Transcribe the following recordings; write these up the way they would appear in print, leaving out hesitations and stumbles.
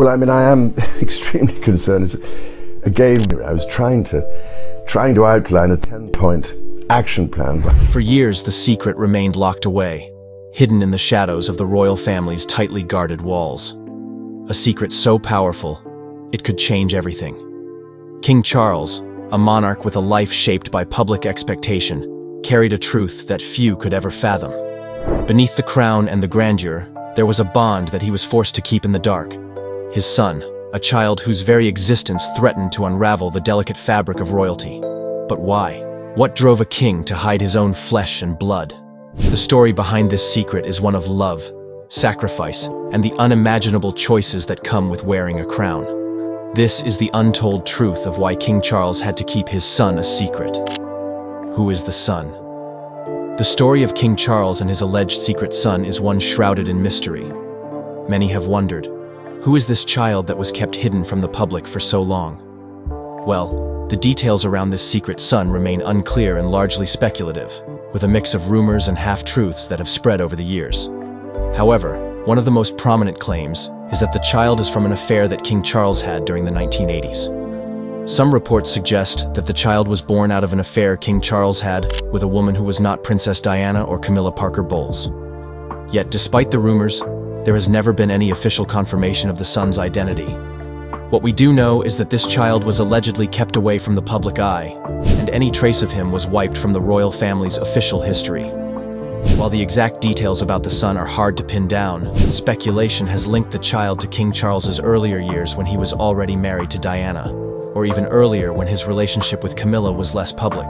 Well, I mean, I am extremely concerned. Again, I was trying to outline a 10-point action plan. For years, the secret remained locked away, hidden in the shadows of the royal family's tightly guarded walls. A secret so powerful, it could change everything. King Charles, a monarch with a life shaped by public expectation, carried a truth that few could ever fathom. Beneath the crown and the grandeur, there was a bond that he was forced to keep in the dark. His son, a child whose very existence threatened to unravel the delicate fabric of royalty. But why? What drove a king to hide his own flesh and blood? The story behind this secret is one of love, sacrifice, and the unimaginable choices that come with wearing a crown. This is the untold truth of why King Charles had to keep his son a secret. Who is the son? The story of King Charles and his alleged secret son is one shrouded in mystery. Many have wondered, who is this child that was kept hidden from the public for so long? Well, the details around this secret son remain unclear and largely speculative, with a mix of rumors and half-truths that have spread over the years. However, one of the most prominent claims is that the child is from an affair that King Charles had during the 1980s. Some reports suggest that the child was born out of an affair King Charles had with a woman who was not Princess Diana or Camilla Parker Bowles. Yet, despite the rumors, there has never been any official confirmation of the son's identity. What we do know is that this child was allegedly kept away from the public eye, and any trace of him was wiped from the royal family's official history. While the exact details about the son are hard to pin down, speculation has linked the child to King Charles's earlier years when he was already married to Diana, or even earlier when his relationship with Camilla was less public.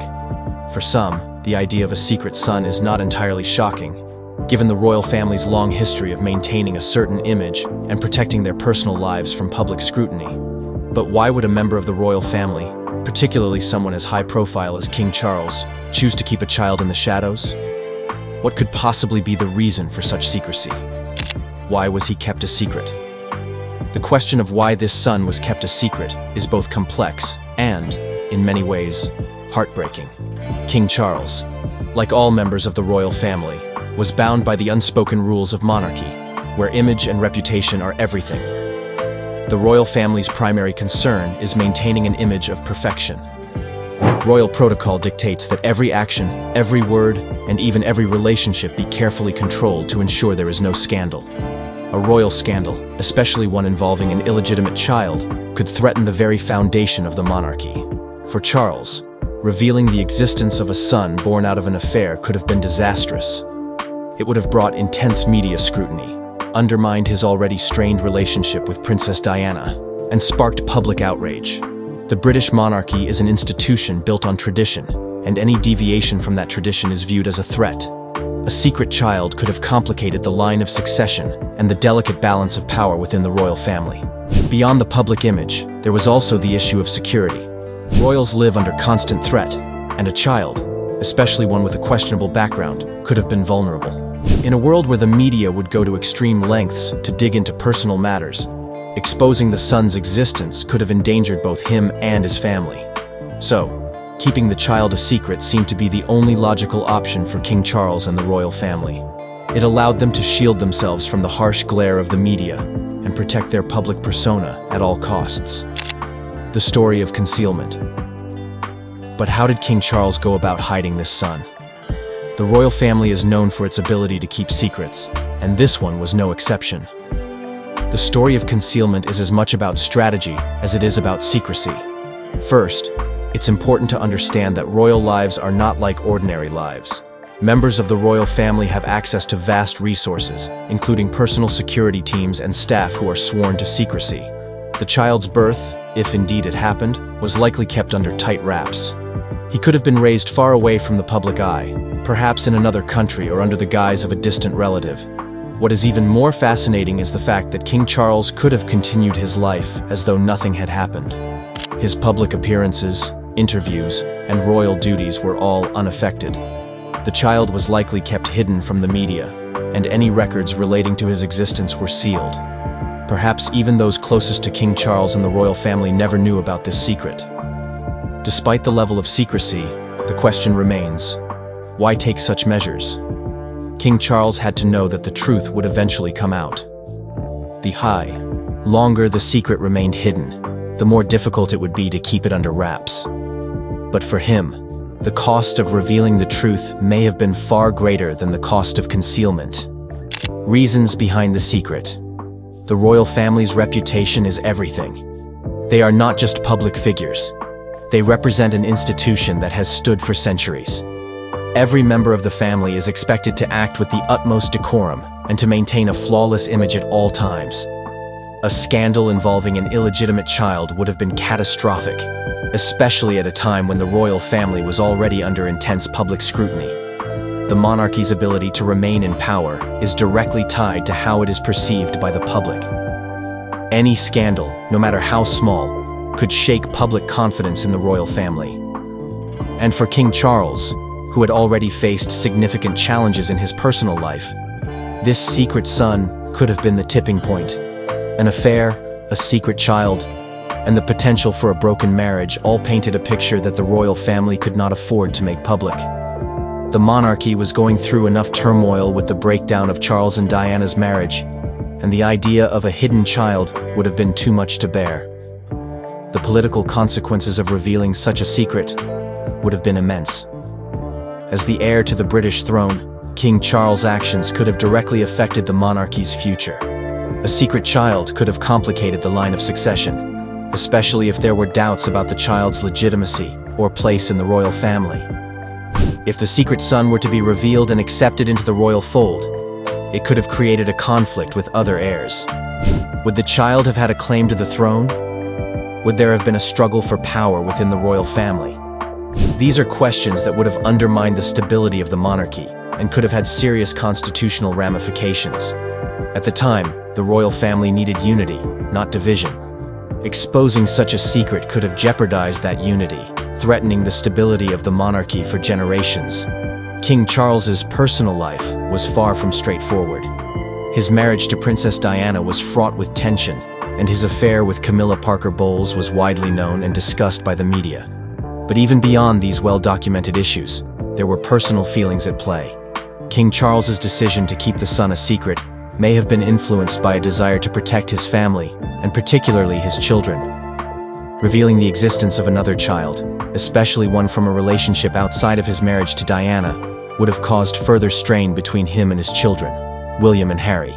For some, the idea of a secret son is not entirely shocking, given the royal family's long history of maintaining a certain image and protecting their personal lives from public scrutiny. But why would a member of the royal family, particularly someone as high profile as King Charles, choose to keep a child in the shadows? What could possibly be the reason for such secrecy? Why was he kept a secret? The question of why this son was kept a secret is both complex and, in many ways, heartbreaking. King Charles, like all members of the royal family, was bound by the unspoken rules of monarchy, where image and reputation are everything. The royal family's primary concern is maintaining an image of perfection. Royal protocol dictates that every action, every word, and even every relationship be carefully controlled to ensure there is no scandal. A royal scandal, especially one involving an illegitimate child, could threaten the very foundation of the monarchy. For Charles, revealing the existence of a son born out of an affair could have been disastrous. It would have brought intense media scrutiny, undermined his already strained relationship with Princess Diana, and sparked public outrage. The British monarchy is an institution built on tradition, and any deviation from that tradition is viewed as a threat. A secret child could have complicated the line of succession and the delicate balance of power within the royal family. Beyond the public image, there was also the issue of security. Royals live under constant threat, and a child, especially one with a questionable background, could have been vulnerable. In a world where the media would go to extreme lengths to dig into personal matters, exposing the son's existence could have endangered both him and his family. So, keeping the child a secret seemed to be the only logical option for King Charles and the royal family. It allowed them to shield themselves from the harsh glare of the media and protect their public persona at all costs. The story of concealment. But how did King Charles go about hiding this son? The royal family is known for its ability to keep secrets, and this one was no exception. The story of concealment is as much about strategy as it is about secrecy. First, it's important to understand that royal lives are not like ordinary lives. Members of the royal family have access to vast resources, including personal security teams and staff who are sworn to secrecy. The child's birth, if indeed it happened, was likely kept under tight wraps. He could have been raised far away from the public eye, perhaps in another country or under the guise of a distant relative. What is even more fascinating is the fact that King Charles could have continued his life as though nothing had happened. His public appearances, interviews, and royal duties were all unaffected. The child was likely kept hidden from the media, and any records relating to his existence were sealed. Perhaps even those closest to King Charles and the royal family never knew about this secret. Despite the level of secrecy, the question remains, why take such measures? King Charles had to know that the truth would eventually come out. The high, longer the secret remained hidden, the more difficult it would be to keep it under wraps. But for him, the cost of revealing the truth may have been far greater than the cost of concealment. Reasons behind the secret. The royal family's reputation is everything. They are not just public figures. They represent an institution that has stood for centuries. Every member of the family is expected to act with the utmost decorum and to maintain a flawless image at all times. A scandal involving an illegitimate child would have been catastrophic, especially at a time when the royal family was already under intense public scrutiny. The monarchy's ability to remain in power is directly tied to how it is perceived by the public. Any scandal, no matter how small, could shake public confidence in the royal family. And for King Charles, who had already faced significant challenges in his personal life, this secret son could have been the tipping point. An affair, a secret child, and the potential for a broken marriage all painted a picture that the royal family could not afford to make public. The monarchy was going through enough turmoil with the breakdown of Charles and Diana's marriage, and the idea of a hidden child would have been too much to bear. The political consequences of revealing such a secret would have been immense. As the heir to the British throne, King Charles' actions could have directly affected the monarchy's future. A secret child could have complicated the line of succession, especially if there were doubts about the child's legitimacy or place in the royal family. If the secret son were to be revealed and accepted into the royal fold, it could have created a conflict with other heirs. Would the child have had a claim to the throne? Would there have been a struggle for power within the royal family? These are questions that would have undermined the stability of the monarchy and could have had serious constitutional ramifications. At the time, the royal family needed unity, not division. Exposing such a secret could have jeopardized that unity, threatening the stability of the monarchy for generations. King Charles's personal life was far from straightforward. His marriage to Princess Diana was fraught with tension, and his affair with Camilla Parker Bowles was widely known and discussed by the media. But even beyond these well-documented issues, there were personal feelings at play. King Charles's decision to keep the son a secret may have been influenced by a desire to protect his family, and particularly his children. Revealing the existence of another child, especially one from a relationship outside of his marriage to Diana, would have caused further strain between him and his children, William and Harry.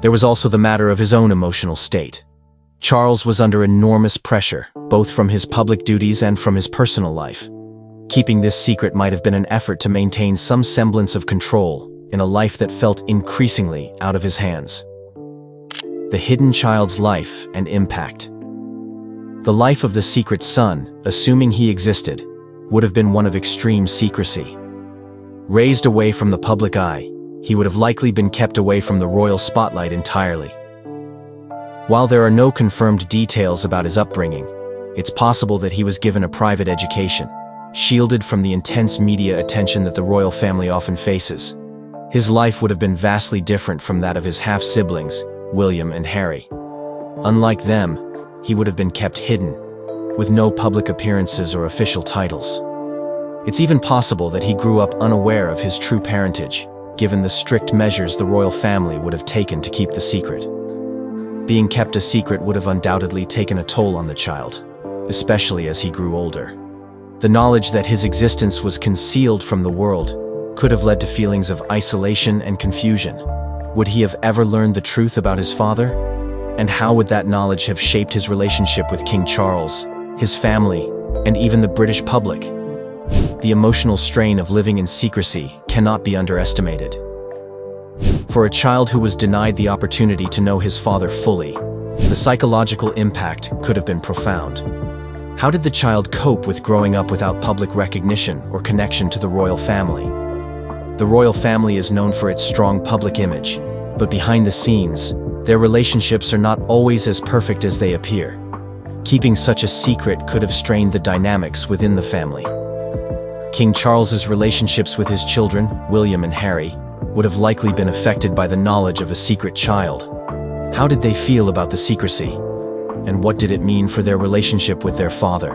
There was also the matter of his own emotional state. Charles was under enormous pressure, both from his public duties and from his personal life. Keeping this secret might have been an effort to maintain some semblance of control in a life that felt increasingly out of his hands. The hidden child's life and impact. The life of the secret son, assuming he existed, would have been one of extreme secrecy. Raised away from the public eye, he would have likely been kept away from the royal spotlight entirely. While there are no confirmed details about his upbringing, it's possible that he was given a private education, shielded from the intense media attention that the royal family often faces. His life would have been vastly different from that of his half-siblings, William and Harry. Unlike them, he would have been kept hidden, with no public appearances or official titles. It's even possible that he grew up unaware of his true parentage, given the strict measures the royal family would have taken to keep the secret. Being kept a secret would have undoubtedly taken a toll on the child, especially as he grew older. The knowledge that his existence was concealed from the world could have led to feelings of isolation and confusion. Would he have ever learned the truth about his father? And how would that knowledge have shaped his relationship with King Charles, his family, and even the British public? The emotional strain of living in secrecy cannot be underestimated. For a child who was denied the opportunity to know his father fully, the psychological impact could have been profound. How did the child cope with growing up without public recognition or connection to the royal family? The royal family is known for its strong public image, but behind the scenes, their relationships are not always as perfect as they appear. Keeping such a secret could have strained the dynamics within the family. King Charles's relationships with his children, William and Harry, would have likely been affected by the knowledge of a secret child. How did they feel about the secrecy? And what did it mean for their relationship with their father?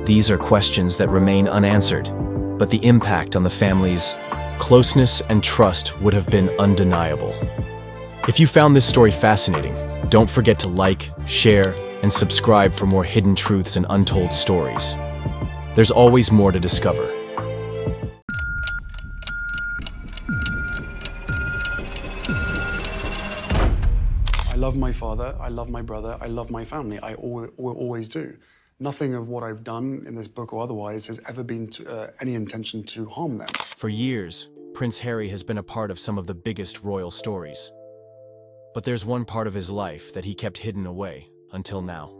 These are questions that remain unanswered, but the impact on the family's closeness and trust would have been undeniable. If you found this story fascinating, Don't forget to like, share, and subscribe for more hidden truths and untold stories. There's always more to discover. I love my father, I love my brother, I love my family. I will always do. Nothing of what I've done in this book or otherwise has ever been any intention to harm them. For years, Prince Harry has been a part of some of the biggest royal stories. But there's one part of his life that he kept hidden away, until now.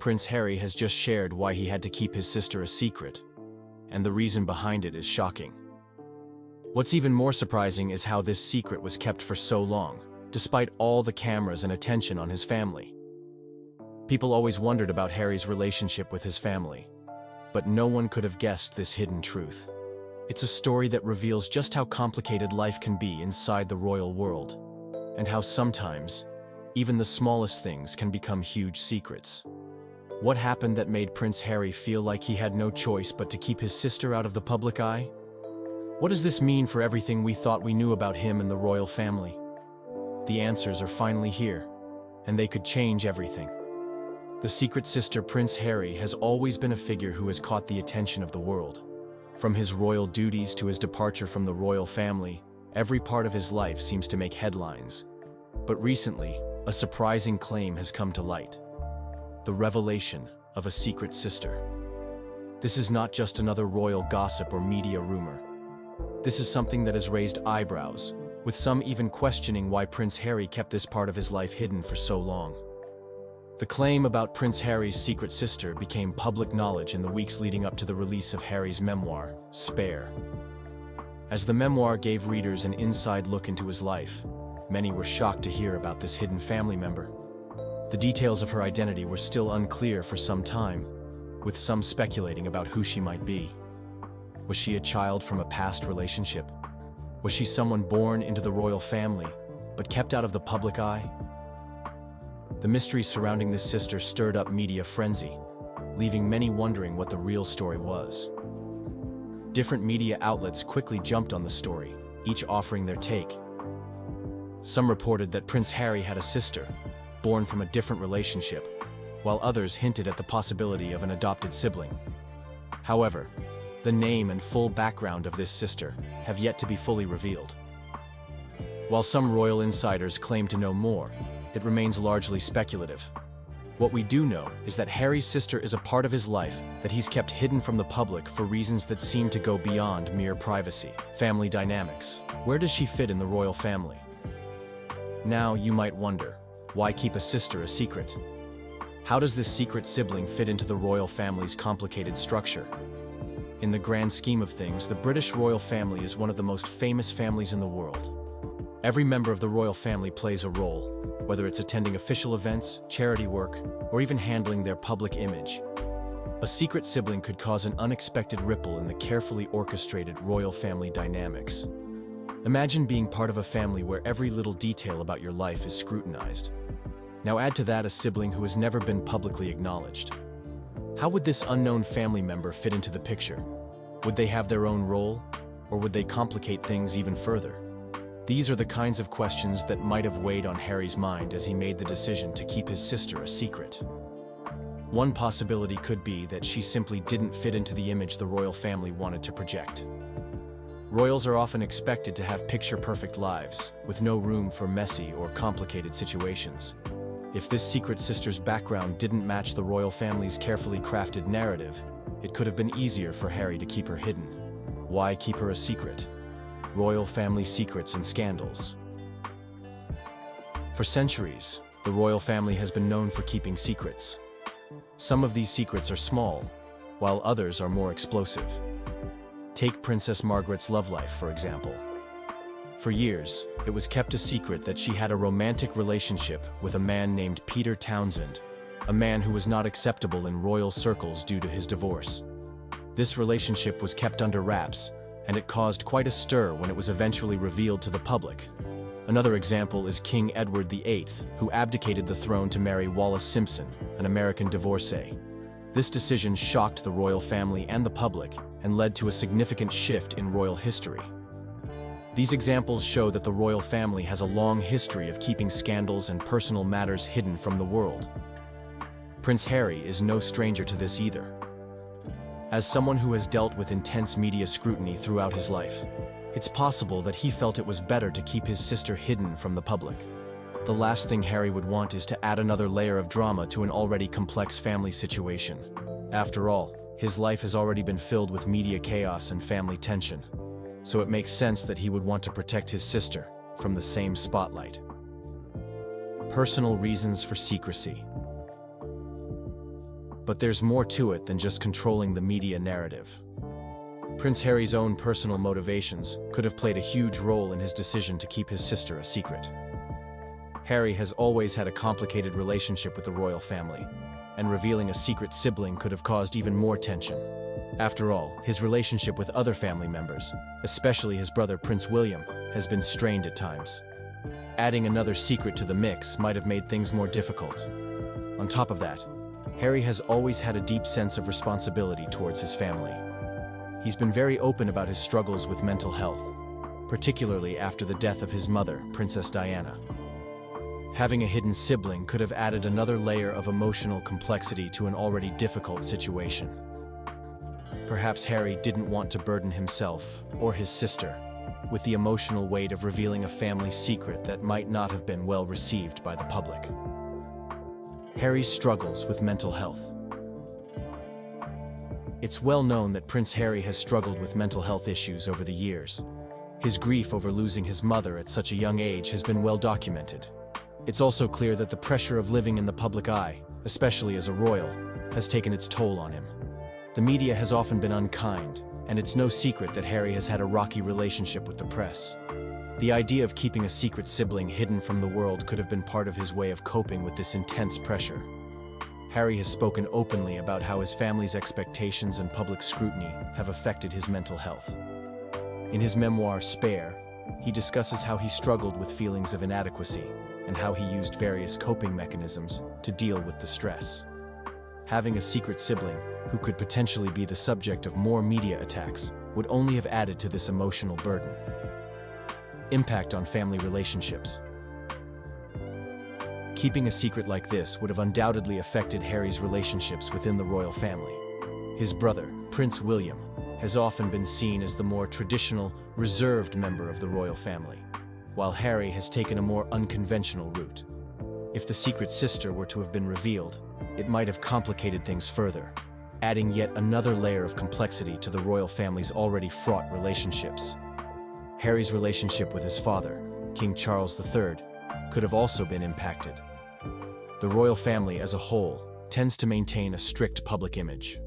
Prince Harry has just shared why he had to keep his sister a secret, and the reason behind it is shocking. What's even more surprising is how this secret was kept for so long, despite all the cameras and attention on his family. People always wondered about Harry's relationship with his family, but no one could have guessed this hidden truth. It's a story that reveals just how complicated life can be inside the royal world, and how sometimes, even the smallest things can become huge secrets. What happened that made Prince Harry feel like he had no choice but to keep his sister out of the public eye? What does this mean for everything we thought we knew about him and the royal family? The answers are finally here, and they could change everything. The secret sister Prince Harry has always been a figure who has caught the attention of the world. From his royal duties to his departure from the royal family, every part of his life seems to make headlines. But recently, a surprising claim has come to light: the revelation of a secret sister. This is not just another royal gossip or media rumor. This is something that has raised eyebrows, with some even questioning why Prince Harry kept this part of his life hidden for so long. The claim about Prince Harry's secret sister became public knowledge in the weeks leading up to the release of Harry's memoir, Spare. As the memoir gave readers an inside look into his life, many were shocked to hear about this hidden family member. The details of her identity were still unclear for some time, with some speculating about who she might be. Was she a child from a past relationship? Was she someone born into the royal family, but kept out of the public eye? The mystery surrounding this sister stirred up media frenzy, leaving many wondering what the real story was. Different media outlets quickly jumped on the story, each offering their take. Some reported that Prince Harry had a sister, born from a different relationship, while others hinted at the possibility of an adopted sibling. However, the name and full background of this sister have yet to be fully revealed. While some royal insiders claim to know more, it remains largely speculative. What we do know is that Harry's sister is a part of his life that he's kept hidden from the public for reasons that seem to go beyond mere privacy. Family dynamics. Where does she fit in the royal family? Now you might wonder, why keep a sister a secret? How does this secret sibling fit into the royal family's complicated structure? In the grand scheme of things, the British royal family is one of the most famous families in the world. Every member of the royal family plays a role, whether it's attending official events, charity work, or even handling their public image. A secret sibling could cause an unexpected ripple in the carefully orchestrated royal family dynamics. Imagine being part of a family where every little detail about your life is scrutinized. Now add to that a sibling who has never been publicly acknowledged. How would this unknown family member fit into the picture? Would they have their own role, or would they complicate things even further? These are the kinds of questions that might have weighed on Harry's mind as he made the decision to keep his sister a secret. One possibility could be that she simply didn't fit into the image the royal family wanted to project. Royals are often expected to have picture-perfect lives, with no room for messy or complicated situations. If this secret sister's background didn't match the royal family's carefully crafted narrative, it could have been easier for Harry to keep her hidden. Why keep her a secret? Royal family secrets and scandals. For centuries, the royal family has been known for keeping secrets. Some of these secrets are small, while others are more explosive. Take Princess Margaret's love life, for example. For years, it was kept a secret that she had a romantic relationship with a man named Peter Townsend, a man who was not acceptable in royal circles due to his divorce. This relationship was kept under wraps, and it caused quite a stir when it was eventually revealed to the public. Another example is King Edward VIII, who abdicated the throne to marry Wallis Simpson, an American divorcee. This decision shocked the royal family and the public, and led to a significant shift in royal history. These examples show that the royal family has a long history of keeping scandals and personal matters hidden from the world. Prince Harry is no stranger to this either. As someone who has dealt with intense media scrutiny throughout his life, it's possible that he felt it was better to keep his sister hidden from the public. The last thing Harry would want is to add another layer of drama to an already complex family situation. After all, his life has already been filled with media chaos and family tension, so it makes sense that he would want to protect his sister from the same spotlight. Personal reasons for secrecy. But there's more to it than just controlling the media narrative. Prince Harry's own personal motivations could have played a huge role in his decision to keep his sister a secret. Harry has always had a complicated relationship with the royal family, and revealing a secret sibling could have caused even more tension. After all, his relationship with other family members, especially his brother Prince William, has been strained at times. Adding another secret to the mix might have made things more difficult. On top of that, Harry has always had a deep sense of responsibility towards his family. He's been very open about his struggles with mental health, particularly after the death of his mother, Princess Diana. Having a hidden sibling could have added another layer of emotional complexity to an already difficult situation. Perhaps Harry didn't want to burden himself, or his sister, with the emotional weight of revealing a family secret that might not have been well received by the public. Harry's struggles with mental health. It's well known that Prince Harry has struggled with mental health issues over the years. His grief over losing his mother at such a young age has been well documented. It's also clear that the pressure of living in the public eye, especially as a royal, has taken its toll on him. The media has often been unkind, and it's no secret that Harry has had a rocky relationship with the press. The idea of keeping a secret sibling hidden from the world could have been part of his way of coping with this intense pressure. Harry has spoken openly about how his family's expectations and public scrutiny have affected his mental health. In his memoir, Spare, he discusses how he struggled with feelings of inadequacy and how he used various coping mechanisms to deal with the stress. Having a secret sibling, who could potentially be the subject of more media attacks, would only have added to this emotional burden. Impact on family relationships. Keeping a secret like this would have undoubtedly affected Harry's relationships within the royal family. His brother, Prince William, has often been seen as the more traditional, reserved member of the royal family, while Harry has taken a more unconventional route. If the secret sister were to have been revealed, it might have complicated things further, adding yet another layer of complexity to the royal family's already fraught relationships. Harry's relationship with his father, King Charles III, could have also been impacted. The royal family as a whole tends to maintain a strict public image.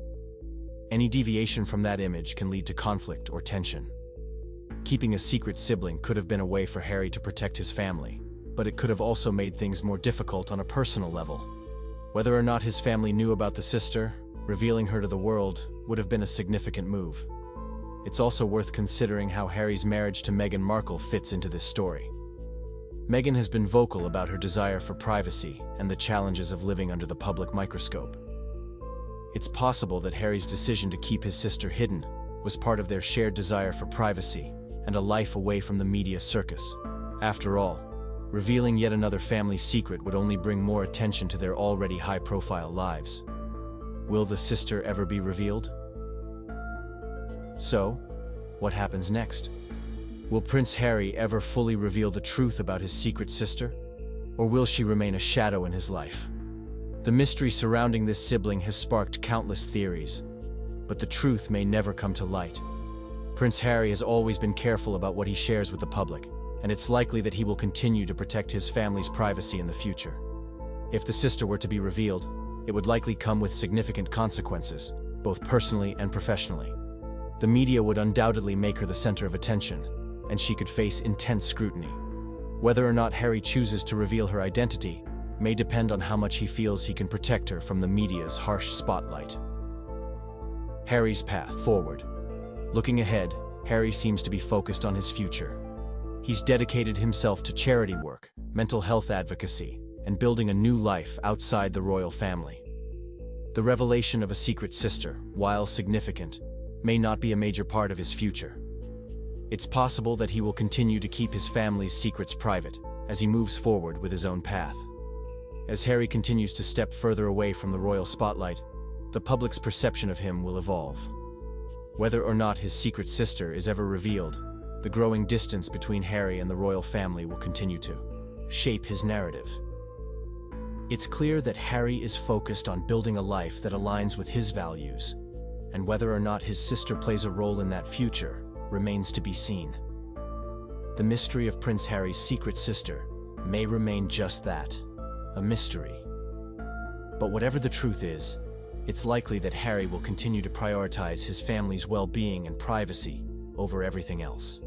Any deviation from that image can lead to conflict or tension. Keeping a secret sibling could have been a way for Harry to protect his family, but it could have also made things more difficult on a personal level. Whether or not his family knew about the sister, revealing her to the world would have been a significant move. It's also worth considering how Harry's marriage to Meghan Markle fits into this story. Meghan has been vocal about her desire for privacy and the challenges of living under the public microscope. It's possible that Harry's decision to keep his sister hidden was part of their shared desire for privacy and a life away from the media circus. After all, revealing yet another family secret would only bring more attention to their already high-profile lives. Will the sister ever be revealed? So, what happens next? Will Prince Harry ever fully reveal the truth about his secret sister? Or will she remain a shadow in his life? The mystery surrounding this sibling has sparked countless theories, but the truth may never come to light. Prince Harry has always been careful about what he shares with the public, and it's likely that he will continue to protect his family's privacy in the future. If the sister were to be revealed, it would likely come with significant consequences, both personally and professionally. The media would undoubtedly make her the center of attention, and she could face intense scrutiny. Whether or not Harry chooses to reveal her identity may depend on how much he feels he can protect her from the media's harsh spotlight. Harry's path forward. Looking ahead, Harry seems to be focused on his future. He's dedicated himself to charity work, mental health advocacy, and building a new life outside the royal family. The revelation of a secret sister, while significant, may not be a major part of his future. It's possible that he will continue to keep his family's secrets private as he moves forward with his own path. As Harry continues to step further away from the royal spotlight, the public's perception of him will evolve. Whether or not his secret sister is ever revealed, the growing distance between Harry and the royal family will continue to shape his narrative. It's clear that Harry is focused on building a life that aligns with his values, and whether or not his sister plays a role in that future remains to be seen. The mystery of Prince Harry's secret sister may remain just that, a mystery. But whatever the truth is, it's likely that Harry will continue to prioritize his family's well-being and privacy over everything else.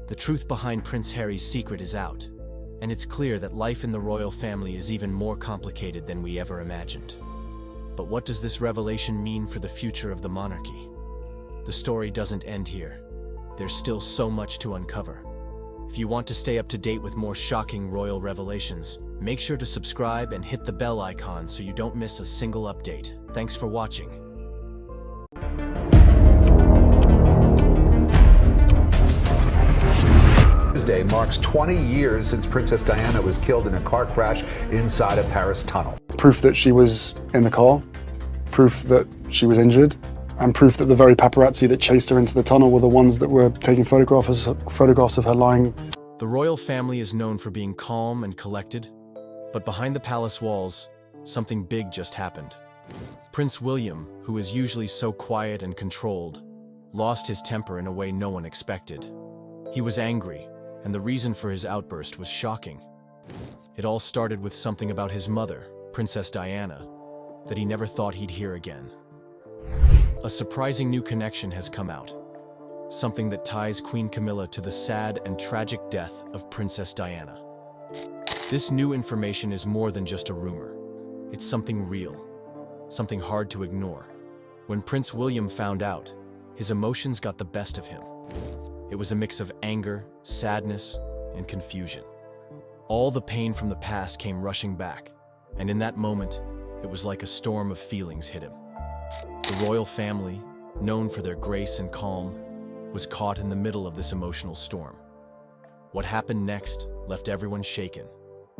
The truth behind Prince Harry's secret is out, and it's clear that life in the royal family is even more complicated than we ever imagined. But what does this revelation mean for the future of the monarchy? The story doesn't end here. There's still so much to uncover. If you want to stay up to date with more shocking royal revelations, make sure to subscribe and hit the bell icon so you don't miss a single update. Thanks for watching. Tuesday marks 20 years since Princess Diana was killed in a car crash inside a Paris tunnel. Proof that she was in the car, proof that she was injured, and proof that the very paparazzi that chased her into the tunnel were the ones that were taking photographs of her lying. The royal family is known for being calm and collected, but behind the palace walls, something big just happened. Prince William, who is usually so quiet and controlled, lost his temper in a way no one expected. He was angry, and the reason for his outburst was shocking. It all started with something about his mother, Princess Diana, that he never thought he'd hear again. A surprising new connection has come out, something that ties Queen Camilla to the sad and tragic death of Princess Diana. This new information is more than just a rumor. It's something real, something hard to ignore. When Prince William found out, his emotions got the best of him. It was a mix of anger, sadness, and confusion. All the pain from the past came rushing back, and in that moment, it was like a storm of feelings hit him. The royal family, known for their grace and calm, was caught in the middle of this emotional storm. What happened next left everyone shaken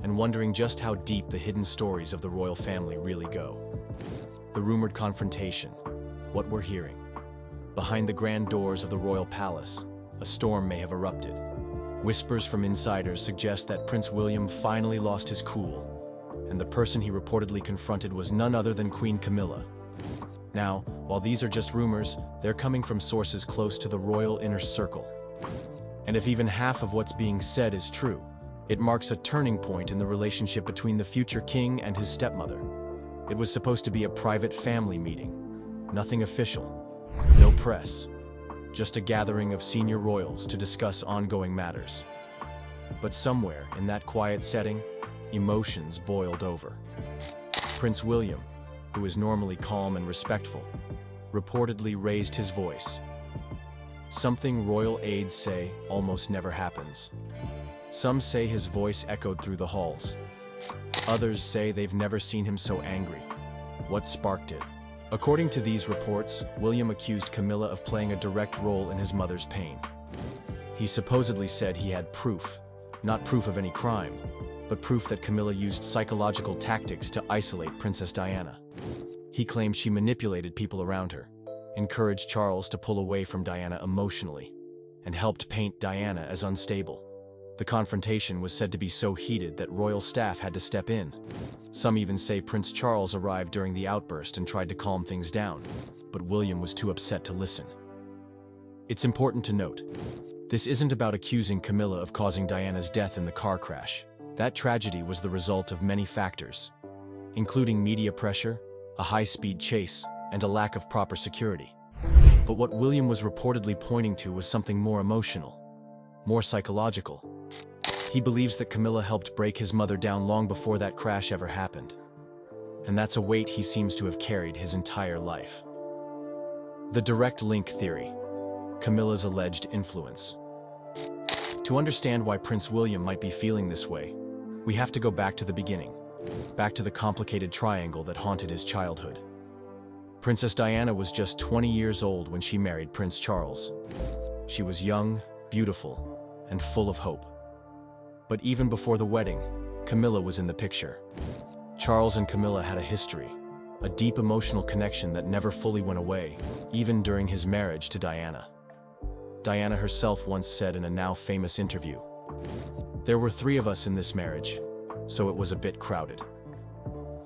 and wondering just how deep the hidden stories of the royal family really go. The rumored confrontation, what we're hearing. Behind the grand doors of the royal palace, a storm may have erupted. Whispers from insiders suggest that Prince William finally lost his cool, and the person he reportedly confronted was none other than Queen Camilla. Now, while these are just rumors, they're coming from sources close to the royal inner circle. And if even half of what's being said is true, it marks a turning point in the relationship between the future king and his stepmother. It was supposed to be a private family meeting, nothing official, no press, just a gathering of senior royals to discuss ongoing matters. But somewhere in that quiet setting, emotions boiled over. Prince William, who is normally calm and respectful, reportedly raised his voice. Something royal aides say almost never happens. Some say his voice echoed through the halls. Others say they've never seen him so angry. What sparked it? According to these reports, William accused Camilla of playing a direct role in his mother's pain. He supposedly said he had proof, not proof of any crime, but proof that Camilla used psychological tactics to isolate Princess Diana. He claimed she manipulated people around her, encouraged Charles to pull away from Diana emotionally, and helped paint Diana as unstable. The confrontation was said to be so heated that royal staff had to step in. Some even say Prince Charles arrived during the outburst and tried to calm things down, but William was too upset to listen. It's important to note, this isn't about accusing Camilla of causing Diana's death in the car crash. That tragedy was the result of many factors, including media pressure, a high-speed chase, and a lack of proper security. But what William was reportedly pointing to was something more emotional, more psychological. He believes that Camilla helped break his mother down long before that crash ever happened. And that's a weight he seems to have carried his entire life. The direct link theory, Camilla's alleged influence. To understand why Prince William might be feeling this way, we have to go back to the beginning, back to the complicated triangle that haunted his childhood. Princess Diana was just 20 years old when she married Prince Charles. She was young, beautiful, and full of hope. But even before the wedding, Camilla was in the picture. Charles and Camilla had a history, a deep emotional connection that never fully went away, even during his marriage to Diana. Diana herself once said in a now famous interview, "There were 3 of us in this marriage, so it was a bit crowded."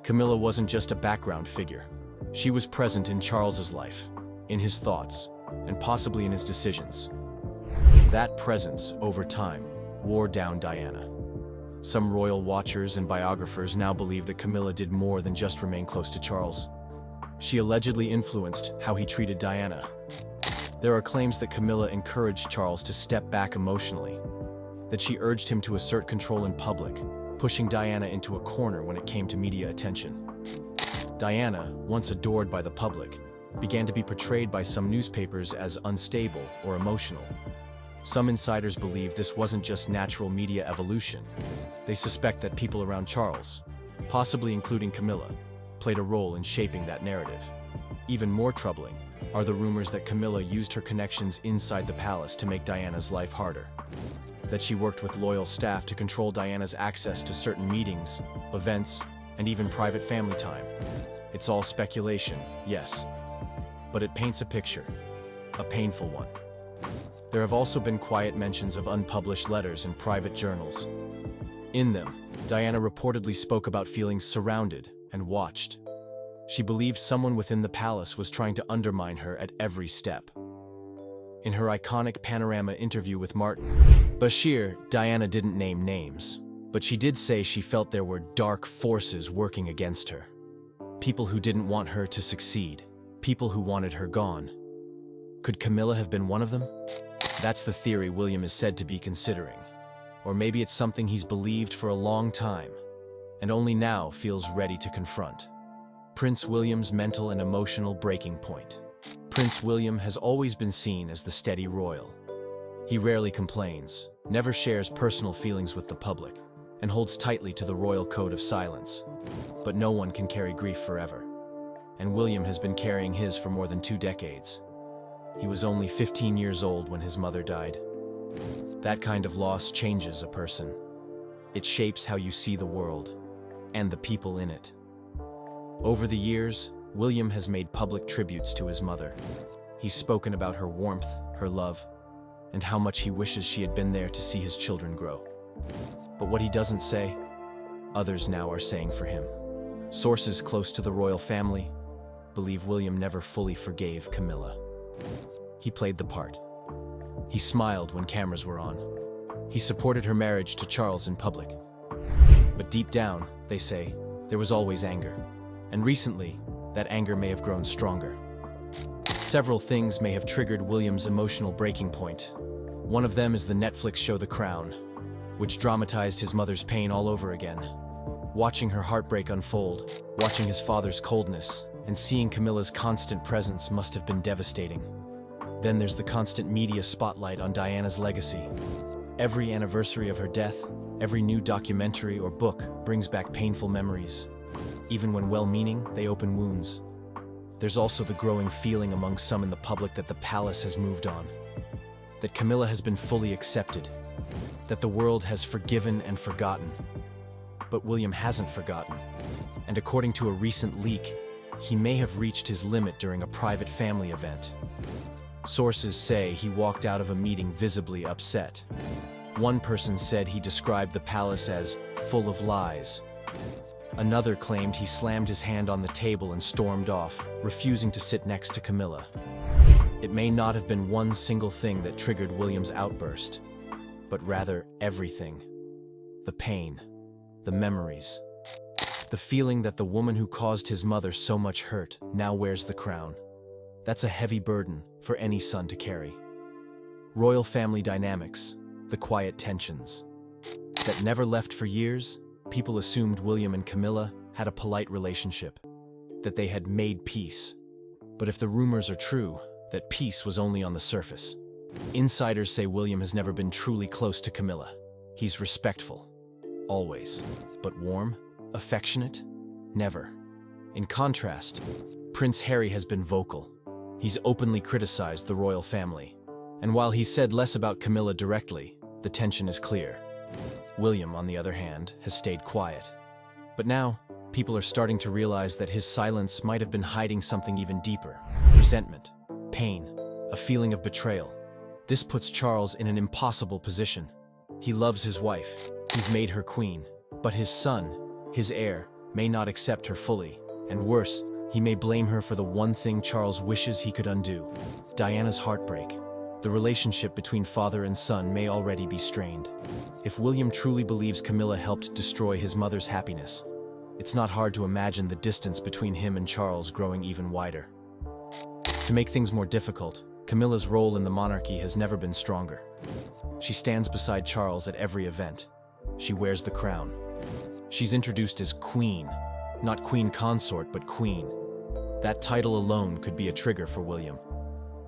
Camilla wasn't just a background figure. She was present in Charles's life, in his thoughts, and possibly in his decisions. That presence, over time, wore down Diana. Some royal watchers and biographers now believe that Camilla did more than just remain close to Charles. She allegedly influenced how he treated Diana. There are claims that Camilla encouraged Charles to step back emotionally, that she urged him to assert control in public, pushing Diana into a corner when it came to media attention. Diana, once adored by the public, began to be portrayed by some newspapers as unstable or emotional. Some insiders believe this wasn't just natural media evolution. They suspect that people around Charles, possibly including Camilla, played a role in shaping that narrative. Even more troubling are the rumors that Camilla used her connections inside the palace to make Diana's life harder. That she worked with loyal staff to control Diana's access to certain meetings, events, and even private family time. It's all speculation, yes, but it paints a picture, a painful one. There have also been quiet mentions of unpublished letters in private journals. In them, Diana reportedly spoke about feeling surrounded and watched. She believed someone within the palace was trying to undermine her at every step. In her iconic Panorama interview with Martin Bashir, Diana didn't name names, but she did say she felt there were dark forces working against her. People who didn't want her to succeed, people who wanted her gone. Could Camilla have been one of them? That's the theory William is said to be considering. Or maybe it's something he's believed for a long time, and only now feels ready to confront. Prince William's mental and emotional breaking point. Prince William has always been seen as the steady royal. He rarely complains, never shares personal feelings with the public, and holds tightly to the royal code of silence. But no one can carry grief forever. And William has been carrying his for more than 2 decades. He was only 15 years old when his mother died. That kind of loss changes a person. It shapes how you see the world, and the people in it. Over the years, William has made public tributes to his mother. He's spoken about her warmth, her love, and how much he wishes she had been there to see his children grow. But what he doesn't say, others now are saying for him. Sources close to the royal family believe William never fully forgave Camilla. He played the part. He smiled when cameras were on. He supported her marriage to Charles in public. But deep down, they say, there was always anger. And recently, that anger may have grown stronger. Several things may have triggered William's emotional breaking point. One of them is the Netflix show The Crown, which dramatized his mother's pain all over again. Watching her heartbreak unfold, watching his father's coldness, and seeing Camilla's constant presence must have been devastating. Then there's the constant media spotlight on Diana's legacy. Every anniversary of her death, every new documentary or book brings back painful memories. Even when well-meaning, they open wounds. There's also the growing feeling among some in the public that the palace has moved on, that Camilla has been fully accepted, that the world has forgiven and forgotten. But William hasn't forgotten, and according to a recent leak, he may have reached his limit during a private family event. Sources say he walked out of a meeting visibly upset. One person said he described the palace as full of lies. Another claimed he slammed his hand on the table and stormed off, refusing to sit next to Camilla. It may not have been one single thing that triggered William's outburst, but rather everything. The pain, the memories, the feeling that the woman who caused his mother so much hurt now wears the crown. That's a heavy burden for any son to carry. Royal family dynamics, the quiet tensions. That never left for years, people assumed William and Camilla had a polite relationship, that they had made peace. But if the rumors are true, that peace was only on the surface. Insiders say William has never been truly close to Camilla. He's respectful, always. But warm, affectionate? Never. In contrast, Prince Harry has been vocal. He's openly criticized the royal family, And while he said less about Camilla directly, the tension is clear. William, on the other hand, has stayed quiet. But now, people are starting to realize that his silence might have been hiding something even deeper. Resentment, pain, a feeling of betrayal. This puts Charles in an impossible position. He loves his wife, he's made her queen, but his son, his heir, may not accept her fully. And worse, he may blame her for the one thing Charles wishes he could undo: Diana's heartbreak. The relationship between father and son may already be strained. If William truly believes Camilla helped destroy his mother's happiness, it's not hard to imagine the distance between him and Charles growing even wider. To make things more difficult, Camilla's role in the monarchy has never been stronger. She stands beside Charles at every event. She wears the crown. She's introduced as queen, not queen consort, but queen. That title alone could be a trigger for William.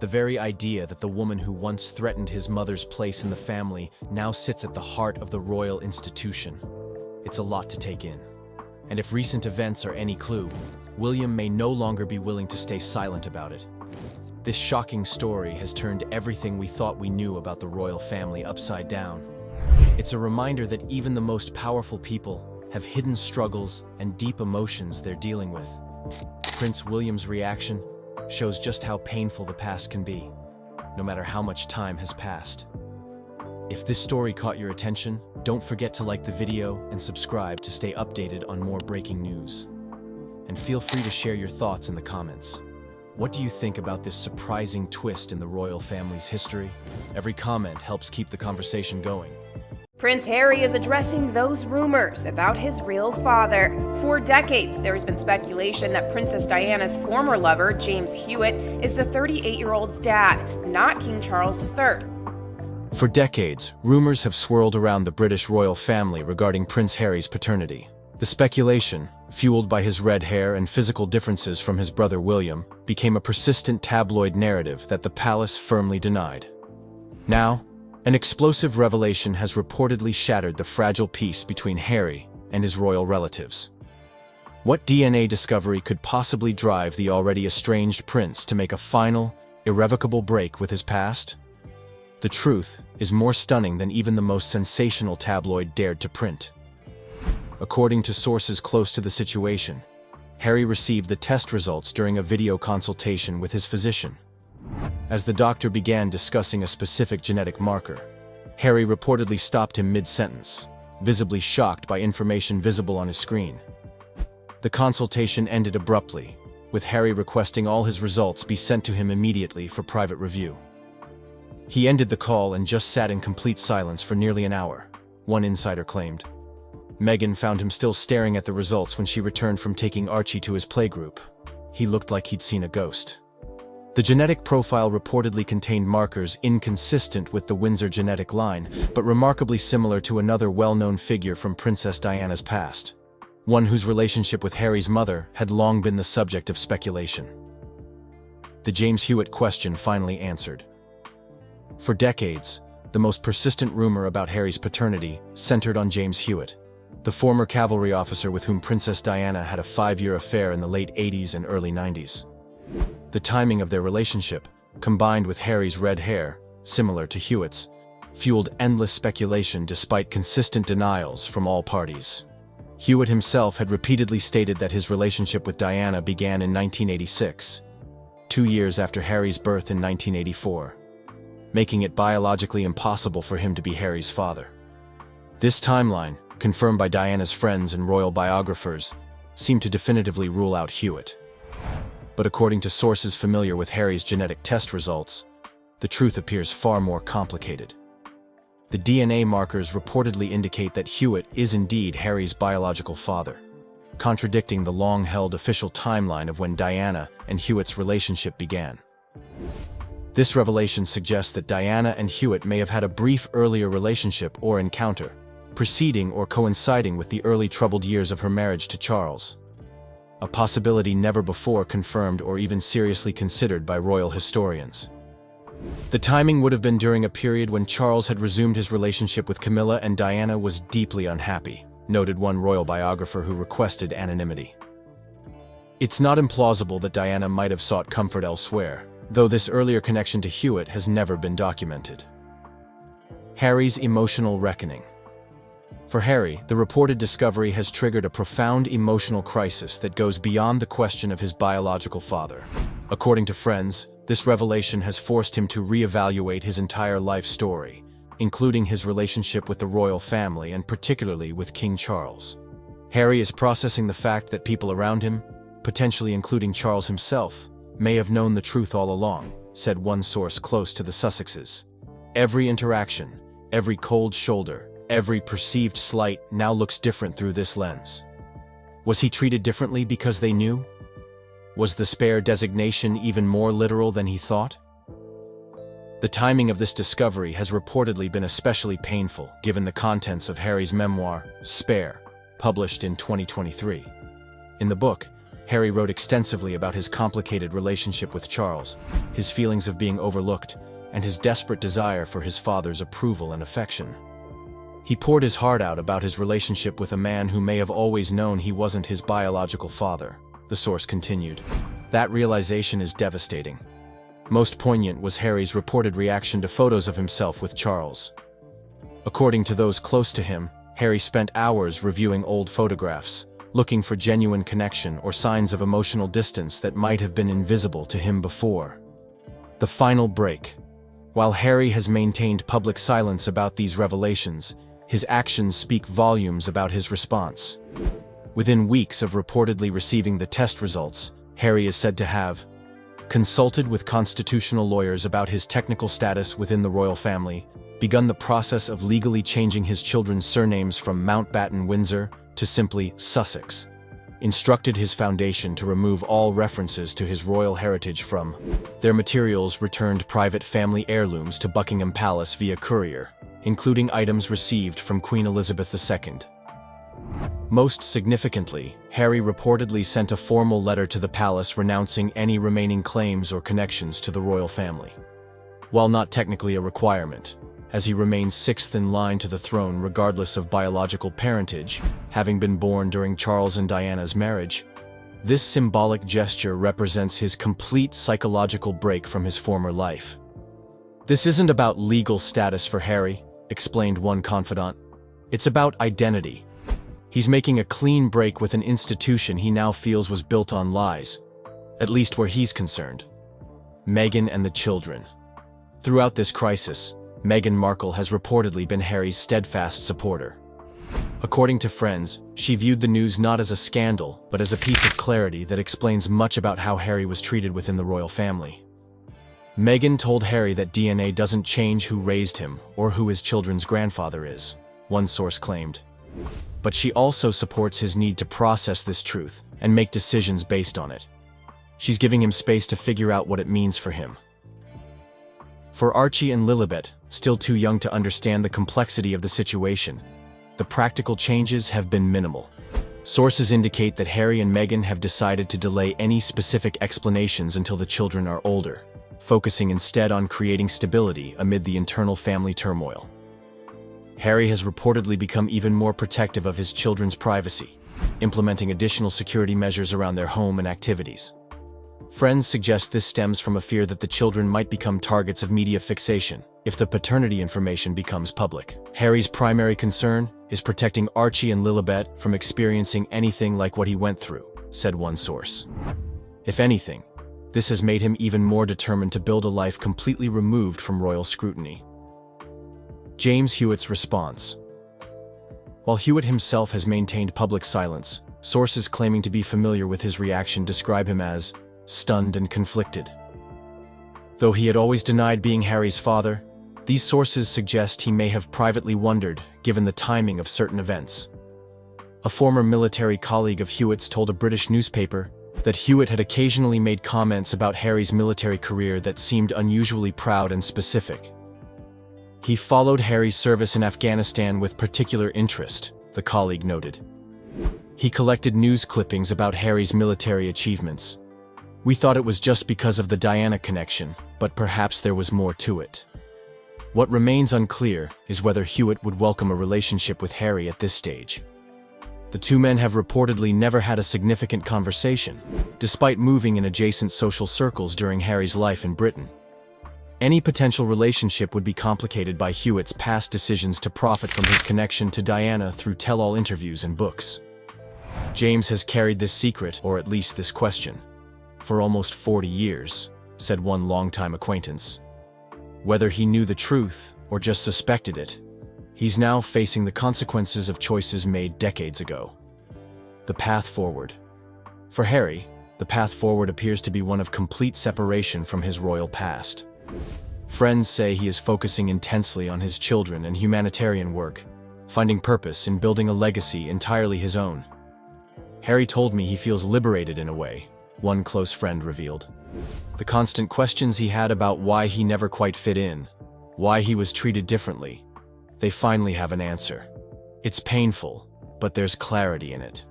The very idea that the woman who once threatened his mother's place in the family now sits at the heart of the royal institution. It's a lot to take in. And if recent events are any clue, William may no longer be willing to stay silent about it. This shocking story has turned everything we thought we knew about the royal family upside down. It's a reminder that even the most powerful people have hidden struggles and deep emotions they're dealing with. Prince William's reaction shows just how painful the past can be, no matter how much time has passed. If this story caught your attention, don't forget to like the video and subscribe to stay updated on more breaking news. And feel free to share your thoughts in the comments. What do you think about this surprising twist in the royal family's history? Every comment helps keep the conversation going. Prince Harry is addressing those rumors about his real father. For decades, there has been speculation that Princess Diana's former lover, James Hewitt, is the 38-year-old's dad, not King Charles III. For decades, rumors have swirled around the British royal family regarding Prince Harry's paternity. The speculation, fueled by his red hair and physical differences from his brother William, became a persistent tabloid narrative that the palace firmly denied. Now, an explosive revelation has reportedly shattered the fragile peace between Harry and his royal relatives. What DNA discovery could possibly drive the already estranged prince to make a final, irrevocable break with his past? The truth is more stunning than even the most sensational tabloid dared to print. According to sources close to the situation, Harry received the test results during a video consultation with his physician. As the doctor began discussing a specific genetic marker, Harry reportedly stopped him mid-sentence, visibly shocked by information visible on his screen. The consultation ended abruptly, with Harry requesting all his results be sent to him immediately for private review. He ended the call and just sat in complete silence for nearly an hour, one insider claimed. Meghan found him still staring at the results when she returned from taking Archie to his playgroup. He looked like he'd seen a ghost. The genetic profile reportedly contained markers inconsistent with the Windsor genetic line, but remarkably similar to another well-known figure from Princess Diana's past, one whose relationship with Harry's mother had long been the subject of speculation. The James Hewitt question finally answered. For decades, the most persistent rumor about Harry's paternity centered on James Hewitt, the former cavalry officer with whom Princess Diana had a 5-year affair in the late 80s and early 90s. The timing of their relationship, combined with Harry's red hair, similar to Huitt's, fueled endless speculation despite consistent denials from all parties. Hewitt himself had repeatedly stated that his relationship with Diana began in 1986, 2 years after Harry's birth in 1984, making it biologically impossible for him to be Harry's father. This timeline, confirmed by Diana's friends and royal biographers, seemed to definitively rule out Hewitt. But according to sources familiar with Harry's genetic test results, the truth appears far more complicated. The DNA markers reportedly indicate that Hewitt is indeed Harry's biological father, contradicting the long-held official timeline of when Diana and Hewitt's relationship began. This revelation suggests that Diana and Hewitt may have had a brief earlier relationship or encounter, preceding or coinciding with the early troubled years of her marriage to Charles. A possibility never before confirmed or even seriously considered by royal historians. The timing would have been during a period when Charles had resumed his relationship with Camilla and Diana was deeply unhappy, noted one royal biographer who requested anonymity. It's not implausible that Diana might have sought comfort elsewhere, though this earlier connection to Hewitt has never been documented. Harry's emotional reckoning. For Harry, the reported discovery has triggered a profound emotional crisis that goes beyond the question of his biological father. According to friends, this revelation has forced him to reevaluate his entire life story, including his relationship with the royal family and particularly with King Charles. Harry is processing the fact that people around him, potentially including Charles himself, may have known the truth all along, said one source close to the Sussexes. Every interaction, every cold shoulder, every perceived slight now looks different through this lens. Was he treated differently because they knew? Was the spare designation even more literal than he thought? The timing of this discovery has reportedly been especially painful given the contents of Harry's memoir, Spare, published in 2023. In the book, Harry wrote extensively about his complicated relationship with Charles, his feelings of being overlooked, and his desperate desire for his father's approval and affection. He poured his heart out about his relationship with a man who may have always known he wasn't his biological father, the source continued. That realization is devastating. Most poignant was Harry's reported reaction to photos of himself with Charles. According to those close to him, Harry spent hours reviewing old photographs, looking for genuine connection or signs of emotional distance that might have been invisible to him before. The final break. While Harry has maintained public silence about these revelations, his actions speak volumes about his response. Within weeks of reportedly receiving the test results, Harry is said to have consulted with constitutional lawyers about his technical status within the royal family, begun the process of legally changing his children's surnames from Mountbatten-Windsor to simply Sussex, instructed his foundation to remove all references to his royal heritage from their materials, returned private family heirlooms to Buckingham Palace via courier, including items received from Queen Elizabeth II. Most significantly, Harry reportedly sent a formal letter to the palace renouncing any remaining claims or connections to the royal family. While not technically a requirement, as he remains sixth in line to the throne regardless of biological parentage, having been born during Charles and Diana's marriage, this symbolic gesture represents his complete psychological break from his former life. This isn't about legal status for Harry, explained one confidant. It's about identity. He's making a clean break with an institution he now feels was built on lies, at least where he's concerned. Meghan and the children. Throughout this crisis, Meghan Markle has reportedly been Harry's steadfast supporter. According to friends, she viewed the news not as a scandal, but as a piece of clarity that explains much about how Harry was treated within the royal family. Meghan told Harry that DNA doesn't change who raised him or who his children's grandfather is, one source claimed. But she also supports his need to process this truth and make decisions based on it. She's giving him space to figure out what it means for him. For Archie and Lilibet, still too young to understand the complexity of the situation, the practical changes have been minimal. Sources indicate that Harry and Meghan have decided to delay any specific explanations until the children are older, focusing instead on creating stability amid the internal family turmoil. Harry has reportedly become even more protective of his children's privacy, implementing additional security measures around their home and activities. Friends suggest this stems from a fear that the children might become targets of media fixation if the paternity information becomes public. Harry's primary concern is protecting Archie and Lilibet from experiencing anything like what he went through, said one source. If anything, this has made him even more determined to build a life completely removed from royal scrutiny. James Hewitt's response. While Hewitt himself has maintained public silence, sources claiming to be familiar with his reaction describe him as stunned and conflicted. Though he had always denied being Harry's father, these sources suggest he may have privately wondered, given the timing of certain events. A former military colleague of Huitts told a British newspaper that Hewitt had occasionally made comments about Harry's military career that seemed unusually proud and specific. He followed Harry's service in Afghanistan with particular interest, the colleague noted. He collected news clippings about Harry's military achievements. We thought it was just because of the Diana connection, but perhaps there was more to it. What remains unclear is whether Hewitt would welcome a relationship with Harry at this stage. The two men have reportedly never had a significant conversation, despite moving in adjacent social circles during Harry's life in Britain. Any potential relationship would be complicated by Hewitt's past decisions to profit from his connection to Diana through tell-all interviews and books. James has carried this secret, or at least this question, for almost 40 years, said one longtime acquaintance. Whether he knew the truth or just suspected it, he's now facing the consequences of choices made decades ago. The path forward. For Harry, the path forward appears to be one of complete separation from his royal past. Friends say he is focusing intensely on his children and humanitarian work, finding purpose in building a legacy entirely his own. Harry told me he feels liberated in a way, one close friend revealed. The constant questions he had about why he never quite fit in, why he was treated differently, they finally have an answer. It's painful, but there's clarity in it.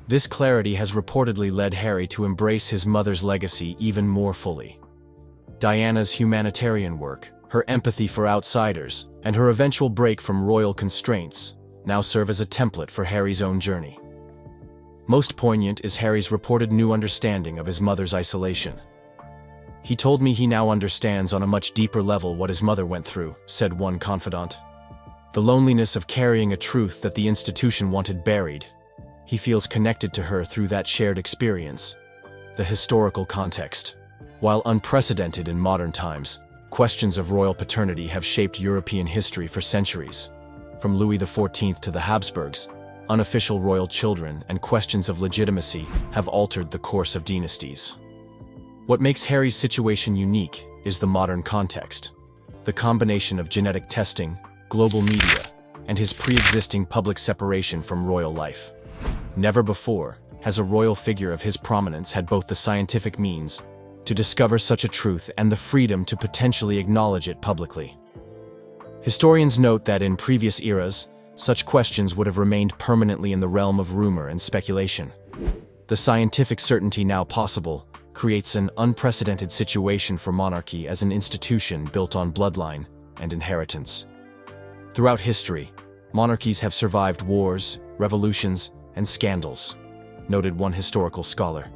This clarity has reportedly led Harry to embrace his mother's legacy even more fully. Diana's humanitarian work, her empathy for outsiders, and her eventual break from royal constraints now serve as a template for Harry's own journey. Most poignant is Harry's reported new understanding of his mother's isolation. He told me he now understands on a much deeper level what his mother went through, said one confidant. The loneliness of carrying a truth that the institution wanted buried. He feels connected to her through that shared experience. The historical context. While unprecedented in modern times, questions of royal paternity have shaped European history for centuries. From Louis XIV to the Habsburgs, unofficial royal children and questions of legitimacy have altered the course of dynasties. What makes Harry's situation unique is the modern context. The combination of genetic testing, global media, and his pre-existing public separation from royal life. Never before has a royal figure of his prominence had both the scientific means to discover such a truth and the freedom to potentially acknowledge it publicly. Historians note that in previous eras, such questions would have remained permanently in the realm of rumor and speculation. The scientific certainty now possible creates an unprecedented situation for monarchy as an institution built on bloodline and inheritance. Throughout history, monarchies have survived wars, revolutions, and scandals, noted one historical scholar.